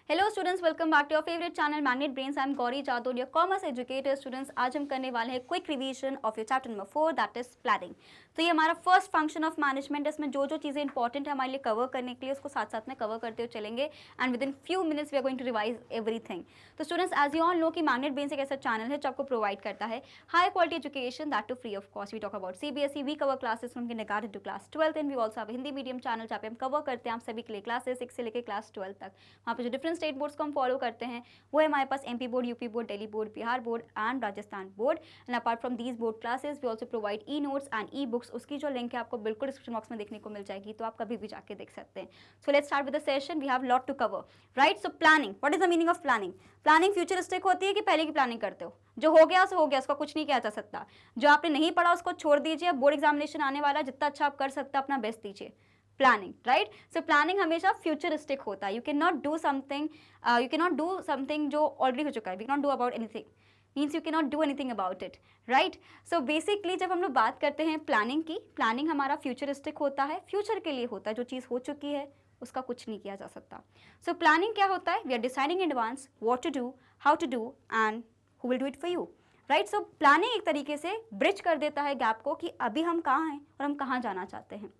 Hello students, welcome back to your favourite channel Magnet Brains. I am Gauri Jadhav, your commerce educator. Students, आज हम करने वाले हैं quick revision of your chapter number 4, that is planning. तो ये हमारा first function of management. इसमें जो जो चीज़ें इंपॉर्टेंट है हमारे लिए कवर करने के लिए, उसको साथ साथ में कवर करते हुए चलेंगे and within few minutes we are going to revise everything. तो students, as you all know कि मैग्नेट ब्रेन्स एक ऐसा चैनल है जो आपको प्रोवाइड करता है high quality education, that too free of cost. We talk about CBSE, we cover classes from kindergarten to class 12 and we also have Hindi medium channel जहाँ पे हम कवर करते हैं आप सभी के लिए क्लासेस 6 से लेकर क्लास 12 तक। वहाँ पे जो डिफरेंट स्टेट बोर्ड्स को हम फॉलो करते हैं वो है हमारे पास MP board, UP board, Delhi board, Bihar board and Rajasthan board. And apart from these board classes we also provide e notes and e books. उसकी जो लिंक है आपको बिल्कुल डिस्क्रिप्शन बॉक्स में देखने को मिल जाएगी, तो आप कभी भी जाके देख सकते हैं। So let's start with the session, we have lot to cover, right. So planning, what is the meaning of planning? Planning futuristic होती है कि पहले की प्लानिंग करते हो, जो हो गया सो हो गया, उसका कुछ नहीं किया जा सकता। जो आपने नहीं पढ़ा उसको छोड़ दीजिए, अब बोर्ड एग्जामिनेशन आने वाला, जितना अच्छा आप कर सकते हैं अपना बेस्ट दीजिए। Planning, right. सो प्लानिंग हमेशा फ्यूचरिस्टिक होता है। You can not do something जो ऑलरेडी हो चुका है। We can not do about anything, means you can not do anything about it, right. So basically जब हम लोग बात करते हैं प्लानिंग की, प्लानिंग हमारा फ्यूचरिस्टिक होता है, फ्यूचर के लिए होता है। जो चीज़ हो चुकी है उसका कुछ नहीं किया जा सकता। सो प्लानिंग क्या होता है? We are deciding in advance what to do, how to do and who will do it for you, right. So planning एक तरीके से ब्रिज कर देता है गैप को कि अभी हम कहाँ हैं और हम कहाँ जाना चाहते हैं,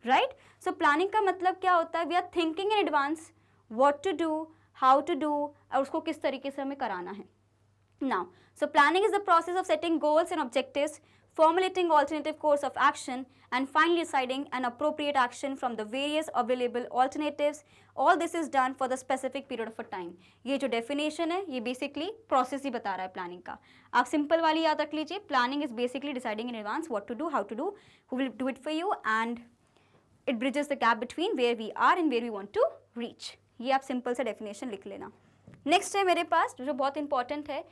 राइट। सो प्लानिंग का मतलब क्या होता है? We are thinking in advance what to do, how to do, और उसको किस तरीके से हमें कराना है। Now, so planning is the process of setting goals and objectives, formulating alternative course of action, and finally deciding an appropriate action from the various available alternatives. All this is done for the specific period of a time. ये जो definition है ये basically process ही बता रहा है planning का। आप simple वाली याद रख लीजिए, planning is basically deciding in advance what to do, how to do, who will do it for you, and it bridges the gap between where we are and where we want to reach. ये आप simple सा definition लिख लेना। Next है मेरे पास जो बहुत important है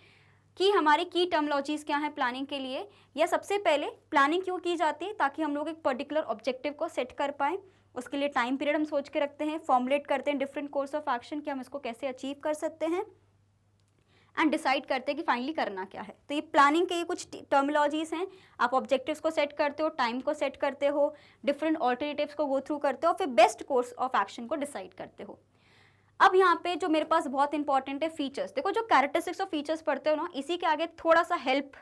कि हमारी की टर्मोलॉजीज क्या है प्लानिंग के लिए, या सबसे पहले प्लानिंग क्यों की जाती है? ताकि हम लोग एक पर्टिकुलर ऑब्जेक्टिव को सेट कर पाएँ। उसके लिए टाइम पीरियड हम सोच के रखते हैं, फॉर्मुलेट करते हैं डिफरेंट कोर्स ऑफ एक्शन कि हम इसको कैसे अचीव कर सकते हैं, एंड डिसाइड करते हैं कि फाइनली करना क्या है। तो ये प्लानिंग के ये कुछ टर्मिनोलॉजीज हैं। आप ऑब्जेक्टिव्स को सेट करते हो, टाइम को सेट करते हो, डिफरेंट ऑल्टरनेटिव्स को गो थ्रू करते हो, फिर बेस्ट कोर्स ऑफ एक्शन को डिसाइड करते हो। अब यहाँ पे जो मेरे पास बहुत इंपॉर्टेंट है फीचर्स। देखो, जो कैरेक्टरिस्टिक्स ऑफ फीचर्स पढ़ते हो ना, इसी के आगे थोड़ा सा हेल्प,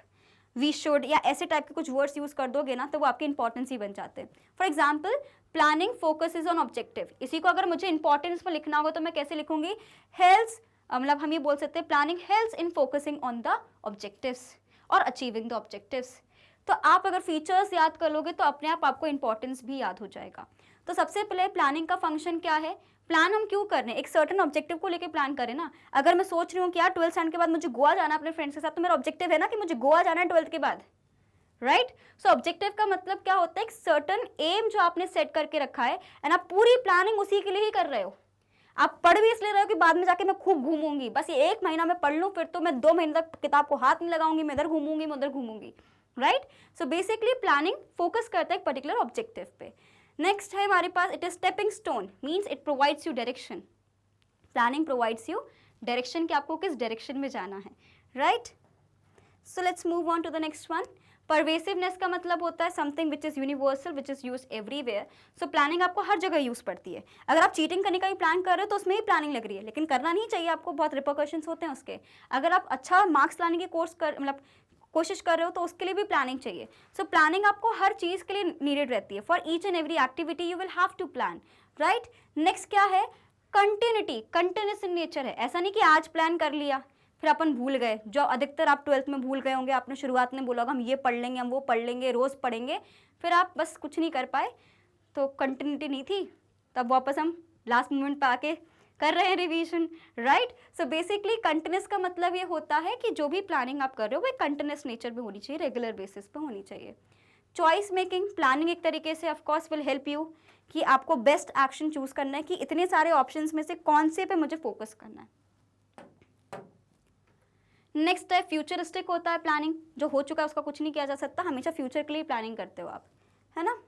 वी शुड या ऐसे टाइप के कुछ वर्ड्स यूज कर दोगे ना तो वो आपके इंपॉर्टेंस ही बन जाते हैं। For example, planning focus is on objective. इसी को अगर मुझे इंपॉर्टेंस में लिखना होगा तो मैं कैसे लिखूंगी? हेल्प्स, मतलब हम ये बोल सकते हैं planning helps in focusing on the objectives और अचीविंग द ऑब्जेक्टिव्स। तो आप अगर फीचर्स याद कर लोगे तो अपने आप आपको इंपॉर्टेंस भी याद हो जाएगा। तो सबसे पहले प्लानिंग का फंक्शन क्या है? प्लान हम क्यों कर रहे हैं? एक सर्टेन ऑब्जेक्टिव को लेके प्लान करें ना। अगर मैं सोच रही हूँ कि यार 12th स्टैंडर्ड के बाद मुझे गोवा जाना है अपने फ्रेंड्स के साथ, तो मेरा ऑब्जेक्टिव है ना कि मुझे गोवा जाना है 12th के बाद, राइट। सो ऑब्जेक्टिव का मतलब क्या होता है? एक सर्टेन एम जो आपने सेट करके रखा है एंड आप पूरी प्लानिंग उसी के लिए ही कर रहे हो। आप पढ़ भी इसलिए रहे हो कि बाद में जाके मैं खूब घूमूंगी, बस ये 1 महीना में पढ़ लूँ, फिर तो मैं 2 महीने तक किताब को हाथ नहीं लगाऊंगी, मैं इधर घूमूंगी, मैं उधर घूमूंगी, right. So basically planning focus करता है एक पर्टिकुलर ऑब्जेक्टिव पे। नेक्स्ट है हमारे पास, it is stepping stone, means it provides you direction. Planning provides you direction कि आपको किस डायरेक्शन में जाना है, right. So let's move on to the next one. Pervasiveness का मतलब होता है something which is universal, which is use everywhere. So planning आपको हर जगह यूज पड़ती है। अगर आप चीटिंग करने का भी प्लान कर रहे हो तो उसमें ही प्लानिंग लग रही है, लेकिन करना नहीं चाहिए आपको, बहुत रिपोर्कशंस होते हैं उसके। अगर आप अच्छा मार्क्स लाने की कोशिश कर रहे हो तो उसके लिए भी प्लानिंग चाहिए। सो प्लानिंग आपको हर चीज़ के लिए नीडेड रहती है। For each and every activity you will have to plan, right. Next क्या है? कंटिन्यूटी, कंटिन्यूस इन नेचर है। ऐसा नहीं कि आज प्लान कर लिया फिर अपन भूल गए, जो अधिकतर आप 12th में भूल गए होंगे। आपने शुरुआत में बोला होगा हम ये पढ़ लेंगे, हम वो पढ़ लेंगे, रोज़ पढ़ेंगे, फिर आप बस कुछ नहीं कर पाए, तो कंटिन्यूटी नहीं थी। तब वापस हम लास्ट मोमेंट पे आके कर रहे हैं revision, right. So basically continuous का मतलब ये होता है कि जो भी प्लानिंग आप कर रहे हो वो कंटिन्यूस नेचर पे होनी चाहिए, रेगुलर बेसिस पे होनी चाहिए। चॉइस मेकिंग, प्लानिंग एक तरीके से ऑफकोर्स विल हेल्प यू कि आपको बेस्ट एक्शन चूज करना है कि इतने सारे ऑप्शंस में से कौन से पे मुझे फोकस करना है। नेक्स्ट है फ्यूचरिस्टिक होता है प्लानिंग, जो हो चुका है उसका कुछ नहीं किया जा सकता, हमेशा फ्यूचर के लिए प्लानिंग करते हो आप, है ना।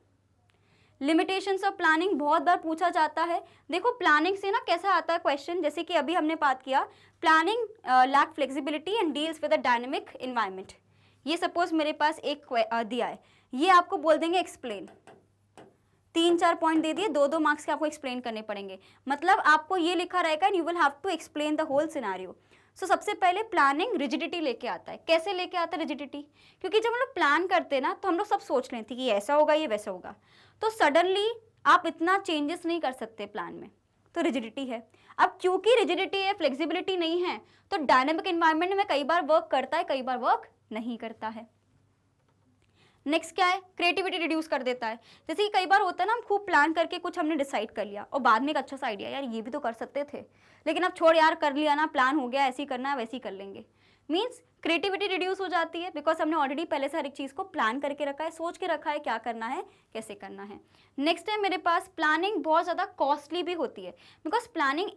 लिमिटेशंस ऑफ प्लानिंग बहुत बार पूछा जाता है। देखो प्लानिंग से ना कैसा आता है क्वेश्चन, जैसे कि अभी हमने बात किया planning lack flexibility and deals with a dynamic environment. ये सपोज मेरे पास एक दिया है, ये आपको बोल देंगे एक्सप्लेन। 3-4 पॉइंट दे दिए, 2-2 मार्क्स के आपको एक्सप्लेन करने पड़ेंगे, मतलब आपको ये लिखा रहेगा and you will have to explain the whole scenario. So सबसे पहले प्लानिंग रिजिडिटी लेके आता है। कैसे लेके आता है रिजिडिटी? क्योंकि जब हम लोग प्लान करते हैं ना तो हम लोग सब सोच रहे थे कि ऐसा होगा, ये वैसा होगा, तो सडनली आप इतना चेंजेस नहीं कर सकते प्लान में, तो रिजिडिटी है। अब क्योंकि रिजिडिटी है, फ्लेक्सिबिलिटी नहीं है, तो डायनेमिक एनवायरनमेंट में कई बार वर्क करता है, कई बार वर्क नहीं करता है। नेक्स्ट क्या है? क्रिएटिविटी रिड्यूस कर देता है। जैसे कि कई बार होता है ना, हम खूब प्लान करके कुछ हमने डिसाइड कर लिया और बाद में एक अच्छा सा आइडिया, यार ये भी तो कर सकते थे, लेकिन अब छोड़ यार, कर लिया ना, प्लान हो गया, ऐसे ही करना है, वैसे ही कर लेंगे। मीन्स क्रिएटिविटी रिड्यूस हो जाती है, बिकॉज हमने ऑलरेडी पहले से हर एक चीज़ को प्लान करके रखा है, सोच के रखा है क्या करना है, कैसे करना है। नेक्स्ट है मेरे पास, प्लानिंग बहुत ज़्यादा कॉस्टली भी होती है, बिकॉज प्लानिंग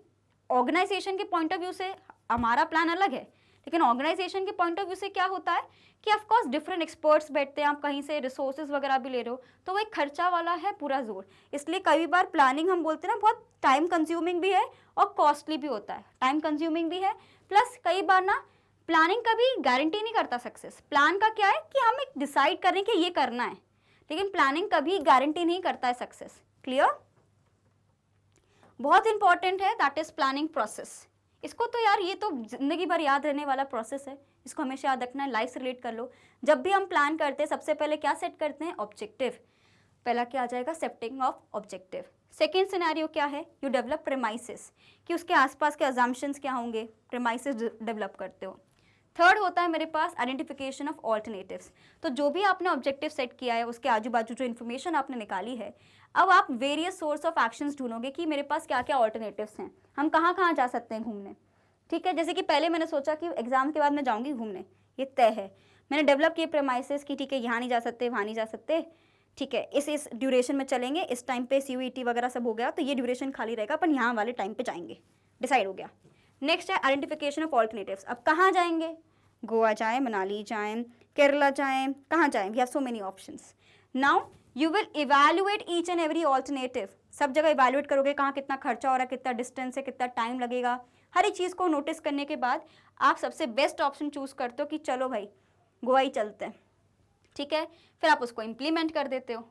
ऑर्गेनाइजेशन के पॉइंट ऑफ व्यू से हमारा प्लान अलग है, लेकिन ऑर्गेनाइजेशन के पॉइंट ऑफ व्यू से क्या होता है कि ऑफकोर्स डिफरेंट एक्सपर्ट्स बैठते हैं, आप कहीं से रिसोर्सेज वगैरह भी ले रहे हो, तो वो एक खर्चा वाला है पूरा जोर। इसलिए कई बार प्लानिंग हम बोलते हैं ना, बहुत टाइम कंज्यूमिंग भी है और कॉस्टली भी होता है। टाइम कंज्यूमिंग भी है, प्लस कई बार ना प्लानिंग का भी गारंटी नहीं करता सक्सेस। प्लान का क्या है कि हम एक डिसाइड करें कि ये करना है, लेकिन प्लानिंग कभी गारंटी नहीं करता है सक्सेस। क्लियर? बहुत इंपॉर्टेंट है, दैट इज प्लानिंग प्रोसेस। इसको तो यार ये तो जिंदगी भर याद रहने वाला प्रोसेस है, इसको हमेशा याद रखना है, लाइफ से रिलेट कर लो। जब भी हम प्लान करते हैं सबसे पहले क्या सेट करते हैं? ऑब्जेक्टिव। पहला क्या आ जाएगा? Setting of objective. Second scenario क्या है? यू डेवलप प्रेमाइसिस, कि उसके आसपास के अजम्पशंस क्या होंगे, प्रेमाइसिस डेवलप करते हो। थर्ड होता है मेरे पास आइडेंटिफिकेशन ऑफ ऑल्टरनेटिव्स। तो जो भी आपने ऑब्जेक्टिव सेट किया है, उसके आजू बाजू जो इन्फॉर्मेशन आपने निकाली है, अब आप वेरियस सोर्स ऑफ एक्शंस ढूंढोगे कि मेरे पास क्या क्या ऑल्टरनेटिव्स हैं, हम कहाँ कहाँ जा सकते हैं घूमने। ठीक है, जैसे कि पहले मैंने सोचा कि एग्जाम के बाद मैं जाऊँगी घूमने, ये तय है। मैंने डेवलप किए प्रेमाइसिस कि ठीक है यहाँ नहीं जा सकते, वहाँ नहीं जा सकते, ठीक है इस ड्यूरेशन में चलेंगे, इस टाइम पे CUET वगैरह सब हो गया तो ये ड्यूरेशन खाली रहेगा, अपन यहाँ वाले टाइम पे जाएंगे, डिसाइड हो गया। नेक्स्ट है आइडेंटिफिकेशन ऑफ ऑल्टरनेटिव्स। अब कहाँ जाएंगे? गोवा जाएं, मनाली जाएं, केरला जाएं, कहाँ जाएं? We have so many options. Now you will evaluate each and every alternative. सब जगह इवैल्यूएट करोगे, कहाँ कितना खर्चा हो रहा है, कितना डिस्टेंस है, कितना टाइम लगेगा, हर एक चीज़ को नोटिस करने के बाद आप सबसे बेस्ट ऑप्शन चूज करते हो कि चलो भाई गोवा ही चलते हैं। ठीक है, फिर आप उसको इम्प्लीमेंट कर देते हो,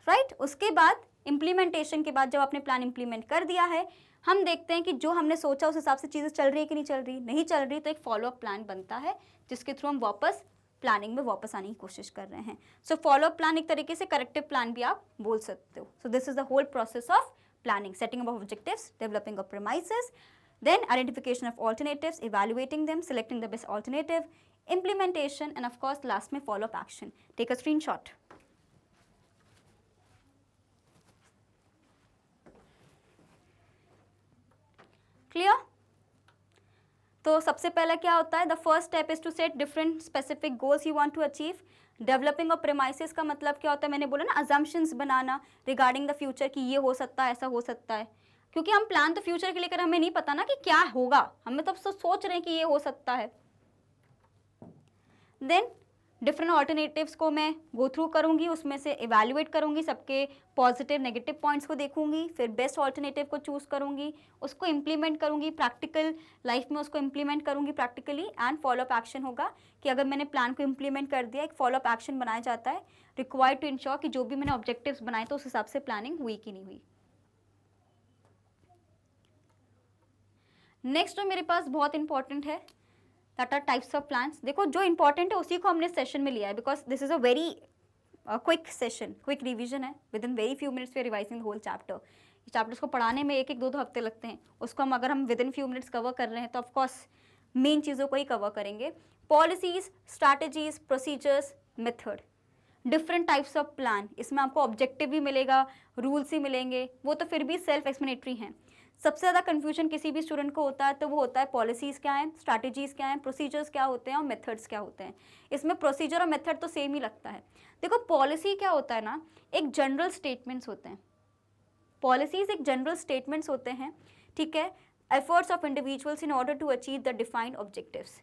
राइट। उसके बाद इम्प्लीमेंटेशन के बाद जब आपने प्लान इम्प्लीमेंट कर दिया है, हम देखते हैं कि जो हमने सोचा उस हिसाब से चीज़ें चल रही है कि नहीं चल रही। नहीं चल रही तो एक फॉलोअप प्लान बनता है जिसके थ्रू हम वापस प्लानिंग में वापस आने की कोशिश कर रहे हैं। सो फॉलोअप प्लान एक तरीके से करेक्टिव प्लान भी आप बोल सकते हो। So this is the whole process of planning, setting of objectives, developing of premises, then identification of alternatives, evaluating them, selecting the best alternative, implementation, and of course last में follow up action. Take a screenshot. Clear? तो सबसे पहला क्या होता है? The first step is to set different specific goals you want to achieve. Developing of premises का मतलब क्या होता है? मैंने बोला ना, assumptions banana regarding the future कि ये हो सकता है, ऐसा हो सकता है, क्योंकि हम प्लान तो फ्यूचर के लेकर हमें नहीं पता ना कि क्या होगा, हमें तो सोच रहे हैं कि ये हो सकता है। देन डिफरेंट ऑल्टरनेटिव्स को मैं गो थ्रू करूंगी, उसमें से इवैल्यूएट करूंगी, सबके पॉजिटिव नेगेटिव पॉइंट्स को देखूंगी, फिर बेस्ट ऑल्टरनेटिव को चूज करूंगी, उसको इम्प्लीमेंट करूंगी, प्रैक्टिकल लाइफ में उसको इम्प्लीमेंट करूंगी प्रैक्टिकली, एंड फॉलोअप एक्शन होगा कि अगर मैंने प्लान को इम्प्लीमेंट कर दिया, एक फॉलोअप एक्शन बनाया जाता है रिक्वायर्ड टू इंश्योर कि जो भी मैंने ऑब्जेक्टिव्स बनाए तो उस हिसाब से प्लानिंग हुई कि नहीं हुई। नेक्स्ट जो मेरे पास बहुत इंपॉर्टेंट है, that are types of plans. देखो जो इंपॉर्टेंट है उसी को हमने सेशन में लिया है, because this is a very quick session, quick revision है, within very few minutes we are revising the whole chapter. Chapters को पढ़ाने में 1-2 हफ्ते लगते हैं, उसको अगर हम with in few minutes cover कर रहे हैं तो ऑफकोर्स मेन चीज़ों को ही कवर करेंगे। Policies, strategies, procedures, method, different types of plan. इसमें आपको ऑब्जेक्टिव भी मिलेगा, रूल्स ही मिलेंगे, वो तो फिर भी सेल्फ एक्सप्लेनेटरी हैं। सबसे ज़्यादा कन्फ्यूजन किसी भी स्टूडेंट को होता है तो वो होता है पॉलिसीज़ क्या हैं, स्ट्रैटेजीज़ क्या हैं, प्रोसीजर्स क्या होते हैं और मेथड्स क्या होते हैं। इसमें प्रोसीजर और मेथड तो सेम ही लगता है। देखो पॉलिसी क्या होता है ना, एक जनरल स्टेटमेंट्स होते हैं। पॉलिसीज़ एक जनरल स्टेटमेंट्स होते हैं, ठीक है, efforts of individuals in order to achieve the defined objectives.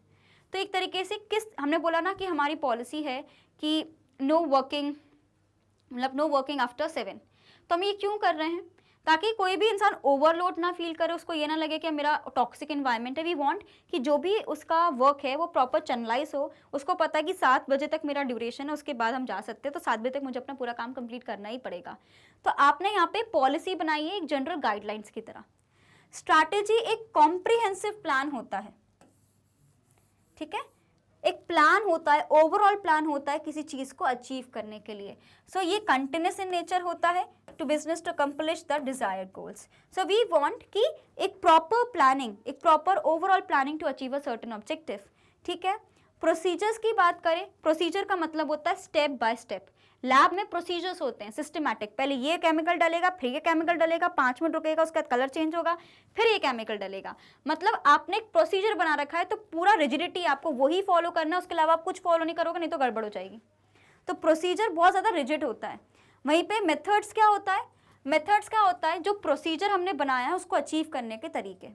तो एक तरीके से हमने बोला ना कि हमारी पॉलिसी है कि नो वर्किंग आफ्टर 7, तो हम ये क्यों कर रहे हैं? ताकि कोई भी इंसान ओवरलोड ना फील करे, उसको ये ना लगे कि मेरा टॉक्सिक एनवायरनमेंट है। वी वांट कि जो भी उसका वर्क है वो प्रॉपर चैनलाइज हो, उसको पता है कि 7 बजे तक मेरा ड्यूरेशन है, उसके बाद हम जा सकते हैं, तो 7 बजे तक मुझे अपना पूरा काम कंप्लीट करना ही पड़ेगा। तो आपने यहाँ पे पॉलिसी बनाई है एक जनरल गाइडलाइंस की तरह। स्ट्रैटेजी एक कॉम्प्रिहेंसिव प्लान होता है, ठीक है, एक प्लान होता है, ओवरऑल प्लान होता है किसी चीज को अचीव करने के लिए। सो ये कंटिन्यूस इन नेचर होता है to business to accomplish the desired goals. So we want कि एक प्रॉपर प्लानिंग, एक proper overall planning to achieve a certain objective, ठीक है। प्रोसीजर्स की बात करें, प्रोसीजर का मतलब होता है स्टेप बाय स्टेप। लैब में प्रोसीजर्स होते हैं सिस्टमैटिक, पहले ये केमिकल डलेगा, फिर ये केमिकल डलेगा, 5 मिनट रुकेगा, उसका कलर चेंज होगा, फिर ये केमिकल डलेगा। मतलब आपने एक प्रोसीजर बना रखा है, तो पूरा रिजिडिटी आपको वही फॉलो करना है, उसके अलावा आप कुछ फॉलो नहीं करोगे नहीं तो गड़बड़ हो जाएगी। तो प्रोसीजर बहुत ज़्यादा रिजिड होता है। वहीं पे मेथड्स क्या होता है, मेथड्स क्या होता है, जो प्रोसीजर हमने बनाया है उसको अचीव करने के तरीके।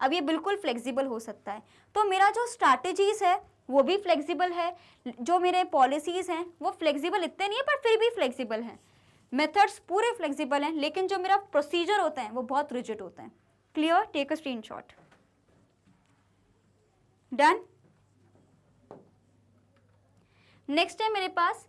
अब ये बिल्कुल फ्लेक्सिबल हो सकता है। तो मेरा जो स्ट्रैटेजीज है वो भी फ्लेक्सिबल है, जो मेरे पॉलिसीज़ हैं वो फ्लेक्सिबल इतने नहीं है पर फिर भी फ्लेक्सिबल हैं। मेथड्स पूरे फ्लेक्सिबल हैं, लेकिन जो मेरा प्रोसीजर होता है वो बहुत रिजिड होता है। Clear? Take a screenshot. Done. Next है मेरे पास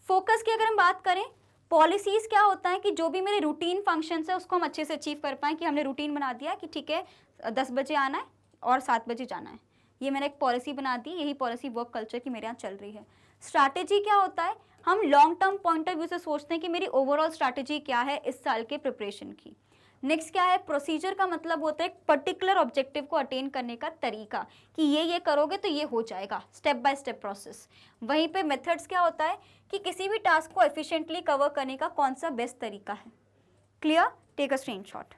फोकस की। अगर हम बात करें, पॉलिसीज़ क्या होता है कि जो भी मेरे रूटीन फंक्शंस है उसको हम अच्छे से अचीव कर पाएँ, कि हमने रूटीन बना दिया कि ठीक है 10 बजे आना है और 7 बजे जाना है, ये मैंने एक पॉलिसी बना दी, यही पॉलिसी वर्क कल्चर की मेरे यहाँ चल रही है। स्ट्रैटेजी क्या होता है, हम long term point of view से सोचते हैं कि मेरी ओवरऑल स्ट्रैटेजी क्या है इस साल के प्रिपरेशन की। नेक्स्ट क्या है, प्रोसीजर का मतलब होता है एक पर्टिकुलर ऑब्जेक्टिव को अटेन करने का तरीका, कि ये करोगे तो ये हो जाएगा, स्टेप बाय स्टेप प्रोसेस। वहीं पे मेथड्स क्या होता है कि किसी भी टास्क को एफिशिएंटली कवर करने का कौन सा बेस्ट तरीका है। क्लियर? Take a screenshot.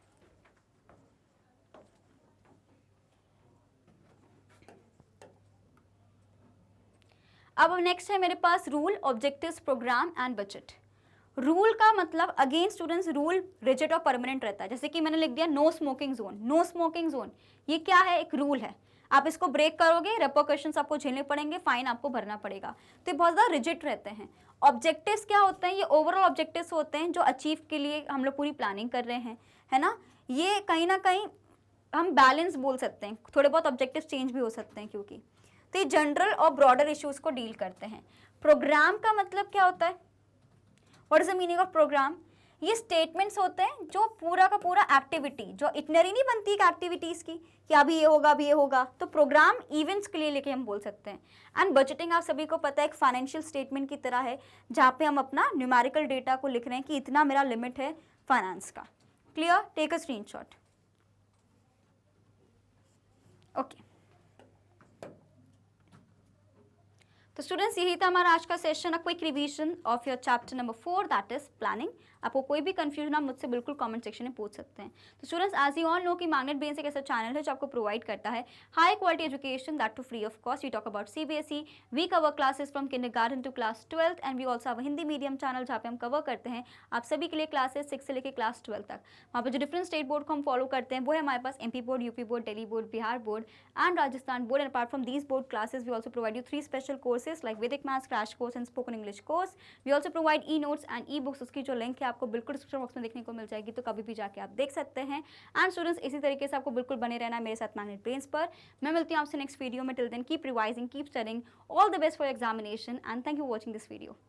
अब नेक्स्ट है मेरे पास rule, objectives, programme and budget. Rule का मतलब अगेन स्टूडेंट्स, रूल रिजिड और परमानेंट रहता है। जैसे कि मैंने लिख दिया no smoking zone, no smoking zone, ये क्या है, एक रूल है। आप इसको ब्रेक करोगे, रेपरकशंस आपको झेलने पड़ेंगे, फाइन आपको भरना पड़ेगा। तो ये बहुत ज़्यादा रिजिड रहते हैं। ऑब्जेक्टिव्स क्या होते हैं, ये ओवरऑल ऑब्जेक्टिव्स होते हैं जो अचीव के लिए हम लोग पूरी प्लानिंग कर रहे हैं, है ना। ये कहीं ना कहीं हम बैलेंस बोल सकते हैं, थोड़े बहुत ऑब्जेक्टिव चेंज भी हो सकते हैं क्योंकि। तो ये जनरल और ब्रॉडर इश्यूज को डील करते हैं। प्रोग्राम का मतलब क्या होता है, what is the meaning of program, ये स्टेटमेंट्स होते हैं जो पूरा का पूरा एक्टिविटी, जो इटनरी नहीं बनती एक्टिविटीज़ की कि अभी ये होगा अभी ये होगा, तो प्रोग्राम इवेंट्स के लिए लेके हम बोल सकते हैं। एंड बजटिंग आप सभी को पता है एक फाइनेंशियल स्टेटमेंट की तरह है, जहाँ पे हम अपना न्यूमेरिकल डेटा को लिख रहे हैं कि इतना मेरा लिमिट है फाइनेंस का। Clear? Take a screenshot. Okay, तो स्टूडेंट्स यही था हमारा आज का session, a quick revision of your chapter number 4 that is planning. आपको कोई भी कंफ्यूजन आप मुझसे बिल्कुल कमेंट सेक्शन में पूछ सकते हैं। तो students as you all know कि मैग्नेट ब्रेन्स एक ऐसा चैनल है जो आपको प्रोवाइड करता है high quality education that too free of cost. We talk about CBSE, we cover classes from kindergarten to class 12th and we also have a Hindi medium channel जहाँ पे हम कवर करते हैं आप सभी के लिए क्लासेस 6 से लेकर क्लास 12 तक। वहाँ पर जो डिफरेंट स्टेट बोर्ड को हम फॉलो करते हैं वो है हमारे पास MP board, UP board, Delhi board, Bihar board and Rajasthan board. And apart from these board classes we also provide you 3 special courses like Vedic maths crash course and spoken English course. We also provide e-notes and e-books, उसकी जो link है आपको बिल्कुल description box में देखने को मिल जाएगी, तो कभी भी जाके आप देख सकते हैं। एंड स्टूडेंट्स इसी तरीके से आपको बिल्कुल बने रहना है मेरे साथ मैग्नेट ब्रेन्स पर। मैं मिलती हूँ आपसे नेक्स्ट वीडियो में। Till then keep revising, keep studying, all the best for examination and thank you watching this video.